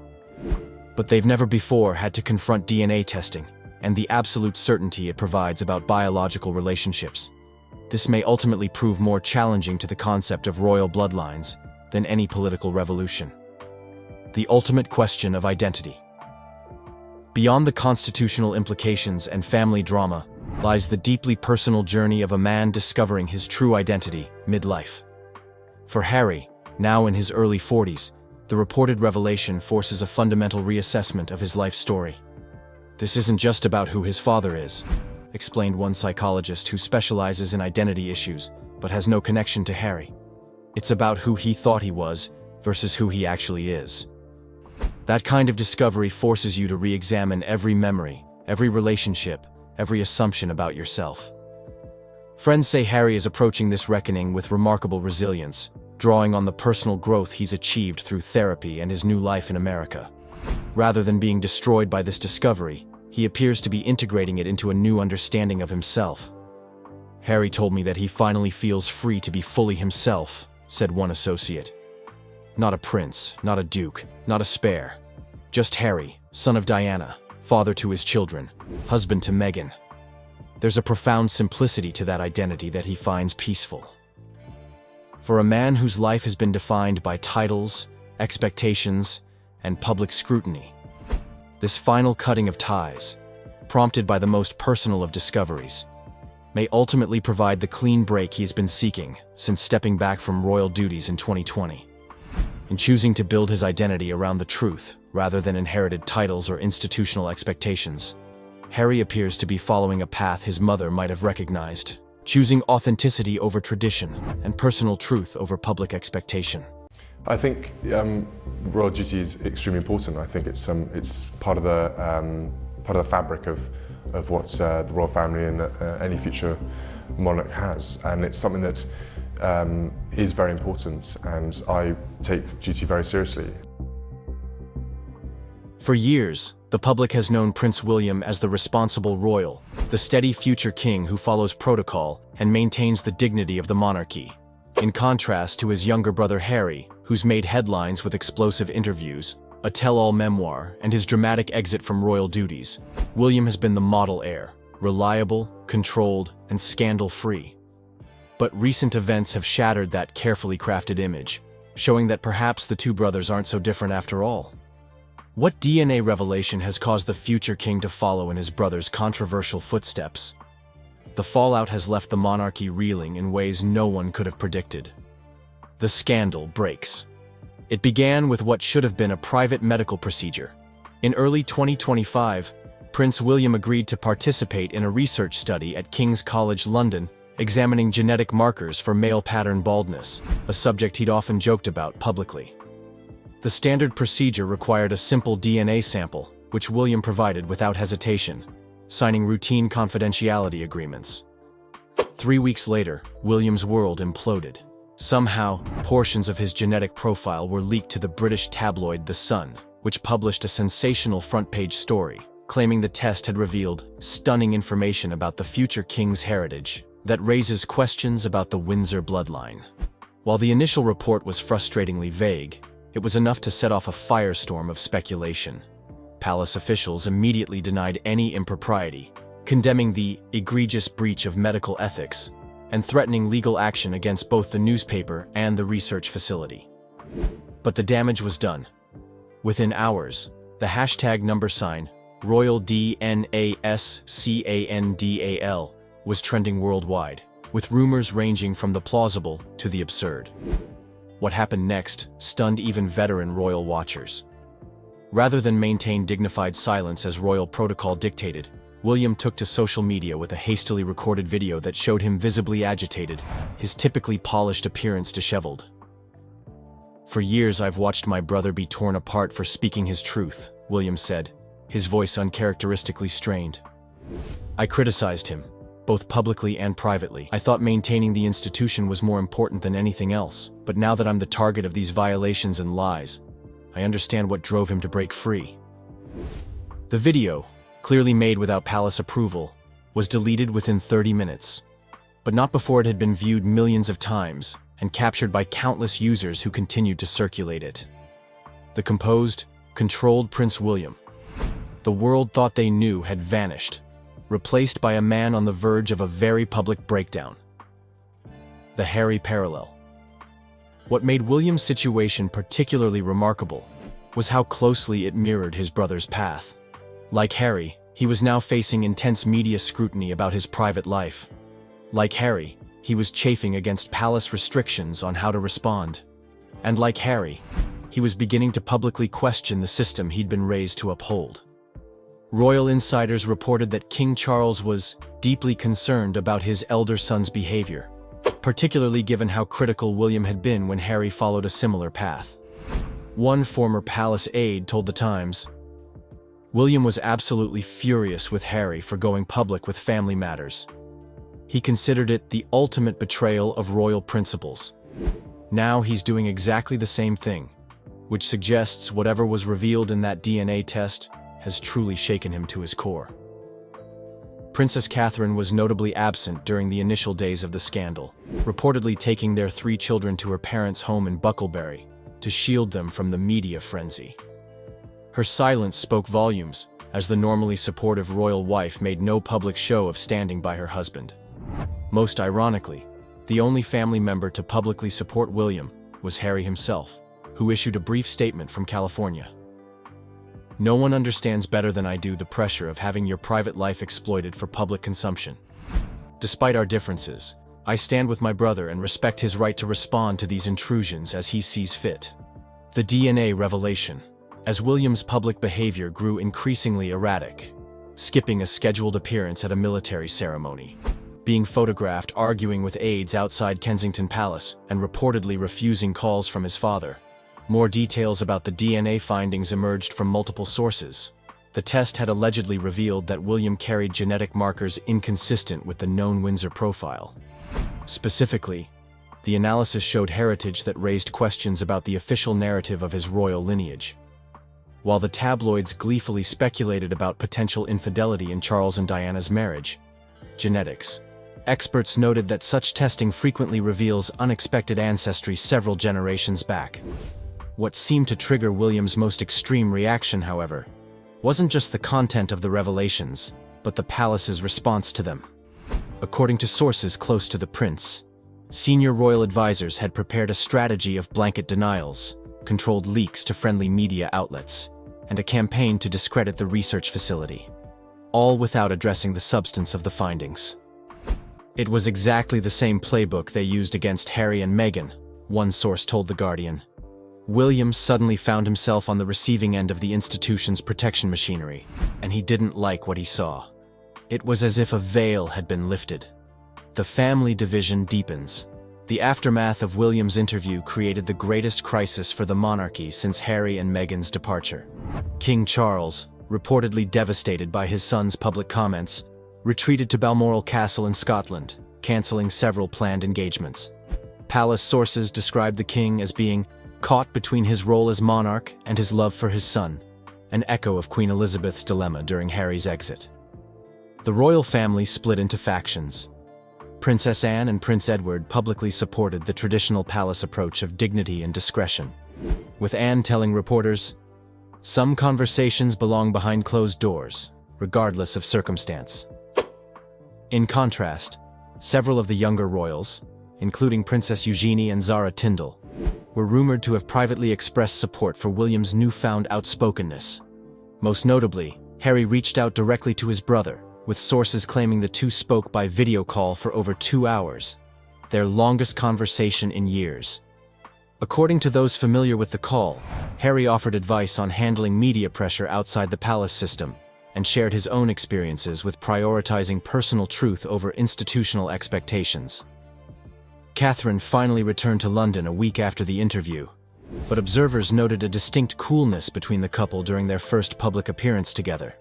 But they've never before had to confront DNA testing and the absolute certainty it provides about biological relationships. This may ultimately prove more challenging to the concept of royal bloodlines than any political revolution. The ultimate question of identity. Beyond the constitutional implications and family drama lies the deeply personal journey of a man discovering his true identity midlife. For Harry, now in his early 40s, the reported revelation forces a fundamental reassessment of his life story. This isn't just about who his father is, explained one psychologist who specializes in identity issues but has no connection to Harry. It's about who he thought he was versus who he actually is. That kind of discovery forces you to re-examine every memory, every relationship, every assumption about yourself. Friends say Harry is approaching this reckoning with remarkable resilience, drawing on the personal growth he's achieved through therapy and his new life in America. Rather than being destroyed by this discovery, he appears to be integrating it into a new understanding of himself. Harry told me that he finally feels free to be fully himself, said one associate. Not a prince, not a duke, not a spare. Just Harry, son of Diana, father to his children, husband to Meghan. There's a profound simplicity to that identity that he finds peaceful. For a man whose life has been defined by titles, expectations, and public scrutiny, this final cutting of ties, prompted by the most personal of discoveries, may ultimately provide the clean break he's been seeking since stepping back from royal duties in 2020. In choosing to build his identity around the truth rather than inherited titles or institutional expectations, Harry appears to be following a path his mother might have recognized, choosing authenticity over tradition and personal truth over public expectation. I think royal duty is extremely important. I think it's part of the fabric of what the royal family and any future monarch has, and it's something that is very important, and I take duty very seriously. For years, the public has known Prince William as the responsible royal, the steady future king who follows protocol and maintains the dignity of the monarchy. in contrast to his younger brother Harry, who's made headlines with explosive interviews, a tell-all memoir, and his dramatic exit from royal duties. William has been the model heir, reliable, controlled, and scandal-free. But recent events have shattered that carefully crafted image, showing that perhaps the two brothers aren't so different after all. What DNA revelation has caused the future king to follow in his brother's controversial footsteps? The fallout has left the monarchy reeling in ways no one could have predicted. The scandal breaks. It began with what should have been a private medical procedure. In early 2025, Prince William agreed to participate in a research study at King's College London, examining genetic markers for male pattern baldness, a subject he'd often joked about publicly. The standard procedure required a simple DNA sample, which William provided without hesitation, signing routine confidentiality agreements. 3 weeks later, William's world imploded. Somehow, portions of his genetic profile were leaked to the British tabloid The Sun, which published a sensational front-page story, claiming the test had revealed stunning information about the future king's heritage that raises questions about the Windsor bloodline. While the initial report was frustratingly vague, it was enough to set off a firestorm of speculation. Palace officials immediately denied any impropriety, condemning the egregious breach of medical ethics and threatening legal action against both the newspaper and the research facility. But the damage was done. Within hours, the hashtag #Royal DNASCANDAL was trending worldwide, with rumors ranging from the plausible to the absurd. What happened next stunned even veteran royal watchers. Rather than maintain dignified silence as royal protocol dictated, William took to social media with a hastily recorded video that showed him visibly agitated, his typically polished appearance disheveled. "For years I've watched my brother be torn apart for speaking his truth," William said, his voice uncharacteristically strained. "I criticized him, both publicly and privately. I thought maintaining the institution was more important than anything else, but now that I'm the target of these violations and lies, I understand what drove him to break free." The video, clearly made without palace approval, was deleted within 30 minutes, but not before it had been viewed millions of times and captured by countless users who continued to circulate it. The composed, controlled Prince William, the world thought they knew, had vanished, replaced by a man on the verge of a very public breakdown. The Harry parallel. What made William's situation particularly remarkable was how closely it mirrored his brother's path. Like Harry, he was now facing intense media scrutiny about his private life. Like Harry, he was chafing against palace restrictions on how to respond. And like Harry, he was beginning to publicly question the system he'd been raised to uphold. Royal insiders reported that King Charles was deeply concerned about his elder son's behavior, particularly given how critical William had been when Harry followed a similar path. One former palace aide told The Times, "William was absolutely furious with Harry for going public with family matters. He considered it the ultimate betrayal of royal principles. Now he's doing exactly the same thing, which suggests whatever was revealed in that DNA test has truly shaken him to his core." Princess Catherine was notably absent during the initial days of the scandal, reportedly taking their 3 children to her parents' home in Bucklebury to shield them from the media frenzy. Her silence spoke volumes, as the normally supportive royal wife made no public show of standing by her husband. Most ironically, the only family member to publicly support William was Harry himself, who issued a brief statement from California. "No one understands better than I do the pressure of having your private life exploited for public consumption. Despite our differences, I stand with my brother and respect his right to respond to these intrusions as he sees fit." The DNA revelation. As William's public behavior grew increasingly erratic, skipping a scheduled appearance at a military ceremony, being photographed arguing with aides outside Kensington Palace, and reportedly refusing calls from his father. More details about the DNA findings emerged from multiple sources. The test had allegedly revealed that William carried genetic markers inconsistent with the known Windsor profile. Specifically, the analysis showed heritage that raised questions about the official narrative of his royal lineage. While the tabloids gleefully speculated about potential infidelity in Charles and Diana's marriage, genetics, experts noted that such testing frequently reveals unexpected ancestry several generations back. What seemed to trigger William's most extreme reaction, however, wasn't just the content of the revelations, but the palace's response to them. According to sources close to the prince, senior royal advisors had prepared a strategy of blanket denials, controlled leaks to friendly media outlets, and a campaign to discredit the research facility, all without addressing the substance of the findings. It was exactly the same playbook they used against Harry and Meghan, one source told The Guardian. William suddenly found himself on the receiving end of the institution's protection machinery, and he didn't like what he saw. It was as if a veil had been lifted. The family division deepens. The aftermath of William's interview created the greatest crisis for the monarchy since Harry and Meghan's departure. King Charles, reportedly devastated by his son's public comments, retreated to Balmoral Castle in Scotland, cancelling several planned engagements. Palace sources described the king as being caught between his role as monarch and his love for his son, an echo of Queen Elizabeth's dilemma during Harry's exit. The royal family split into factions. Princess Anne and Prince Edward publicly supported the traditional palace approach of dignity and discretion, with Anne telling reporters, "Some conversations belong behind closed doors, regardless of circumstance." In contrast, several of the younger royals, including Princess Eugenie and Zara Tindall, were rumored to have privately expressed support for William's newfound outspokenness. Most notably, Harry reached out directly to his brother, with sources claiming the two spoke by video call for over 2 hours, their longest conversation in years. According to those familiar with the call, Harry offered advice on handling media pressure outside the palace system, and shared his own experiences with prioritizing personal truth over institutional expectations. Catherine finally returned to London a week after the interview, but observers noted a distinct coolness between the couple during their first public appearance together.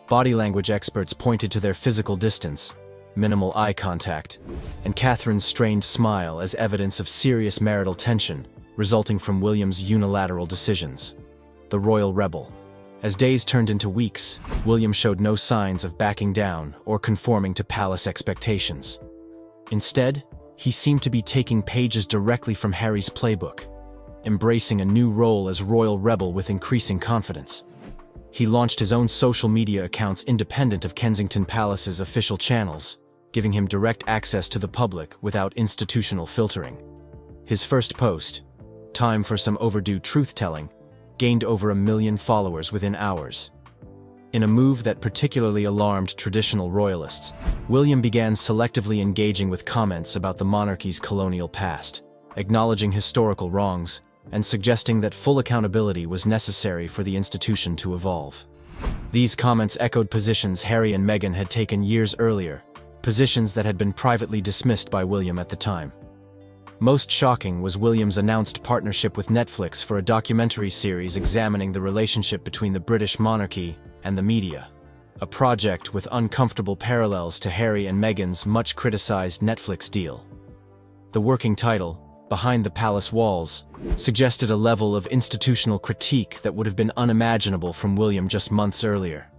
Body language experts pointed to their physical distance, minimal eye contact, and Catherine's strained smile as evidence of serious marital tension resulting from William's unilateral decisions. The royal rebel. As days turned into weeks, William showed no signs of backing down or conforming to palace expectations. Instead, he seemed to be taking pages directly from Harry's playbook, embracing a new role as royal rebel with increasing confidence. He launched his own social media accounts independent of Kensington Palace's official channels, giving him direct access to the public without institutional filtering. His first post, "Time for some overdue truth-telling," gained over 1 million followers within hours. In a move that particularly alarmed traditional royalists, William began selectively engaging with comments about the monarchy's colonial past, acknowledging historical wrongs, and suggesting that full accountability was necessary for the institution to evolve. These comments echoed positions Harry and Meghan had taken years earlier, positions that had been privately dismissed by William at the time. Most shocking was William's announced partnership with Netflix for a documentary series examining the relationship between the British monarchy and the media, a project with uncomfortable parallels to Harry and Meghan's much-criticized Netflix deal. The working title, Behind the Palace Walls, suggested a level of institutional critique that would have been unimaginable from William just months earlier.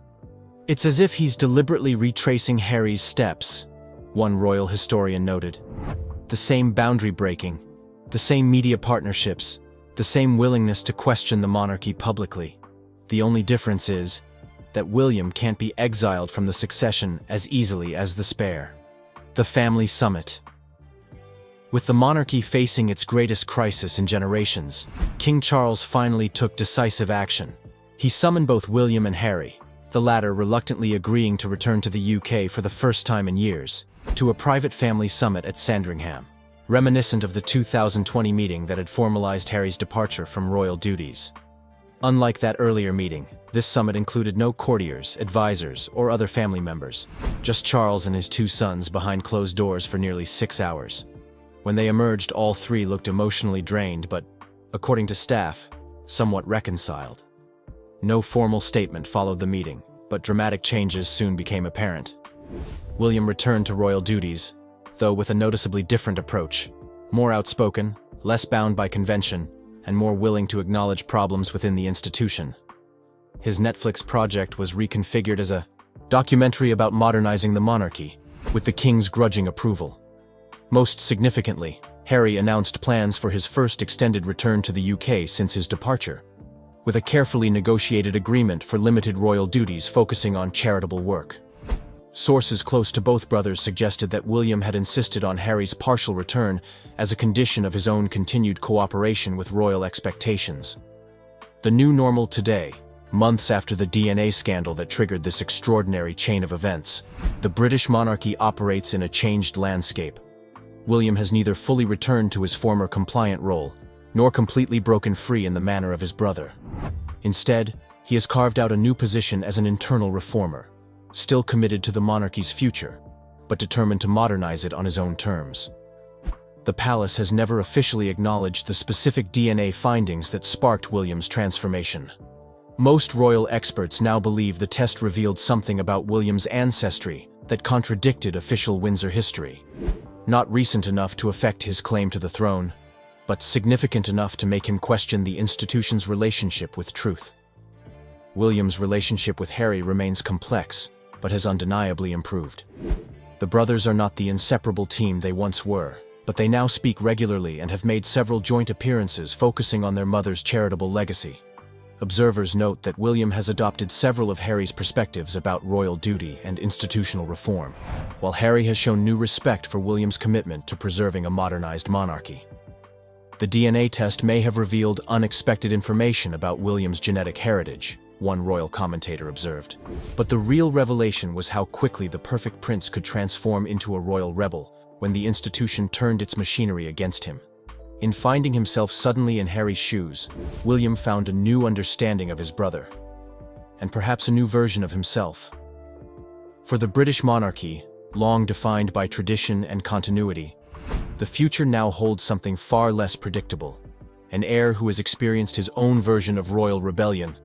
"It's as if he's deliberately retracing Harry's steps," one royal historian noted. "The same boundary breaking, the same media partnerships, the same willingness to question the monarchy publicly. The only difference is that William can't be exiled from the succession as easily as the spare." The family summit. With the monarchy facing its greatest crisis in generations, King Charles finally took decisive action. He summoned both William and Harry, the latter reluctantly agreeing to return to the UK for the first time in years, to a private family summit at Sandringham, reminiscent of the 2020 meeting that had formalized Harry's departure from royal duties. Unlike that earlier meeting, this summit included no courtiers, advisors, or other family members, just Charles and his 2 sons behind closed doors for nearly 6 hours. When they emerged, all 3 looked emotionally drained but, according to staff, somewhat reconciled. No formal statement followed the meeting, but dramatic changes soon became apparent. William returned to royal duties, though with a noticeably different approach, more outspoken, less bound by convention, and more willing to acknowledge problems within the institution. His Netflix project was reconfigured as a documentary about modernizing the monarchy, with the king's grudging approval. Most significantly, Harry announced plans for his first extended return to the UK since his departure, with a carefully negotiated agreement for limited royal duties focusing on charitable work. Sources close to both brothers suggested that William had insisted on Harry's partial return as a condition of his own continued cooperation with royal expectations. The new normal today, months after the DNA scandal that triggered this extraordinary chain of events, the British monarchy operates in a changed landscape. William has neither fully returned to his former compliant role, nor completely broken free in the manner of his brother. Instead, he has carved out a new position as an internal reformer, still committed to the monarchy's future, but determined to modernize it on his own terms. The palace has never officially acknowledged the specific DNA findings that sparked William's transformation. Most royal experts now believe the test revealed something about William's ancestry that contradicted official Windsor history. Not recent enough to affect his claim to the throne, but significant enough to make him question the institution's relationship with truth. William's relationship with Harry remains complex, but has undeniably improved. The brothers are not the inseparable team they once were, but they now speak regularly and have made several joint appearances focusing on their mother's charitable legacy. Observers note that William has adopted several of Harry's perspectives about royal duty and institutional reform, while Harry has shown new respect for William's commitment to preserving a modernized monarchy. The DNA test may have revealed unexpected information about William's genetic heritage, one royal commentator observed. But the real revelation was how quickly the perfect prince could transform into a royal rebel when the institution turned its machinery against him. In finding himself suddenly in Harry's shoes, William found a new understanding of his brother, and perhaps a new version of himself. For the British monarchy, long defined by tradition and continuity, the future now holds something far less predictable: an heir who has experienced his own version of royal rebellion,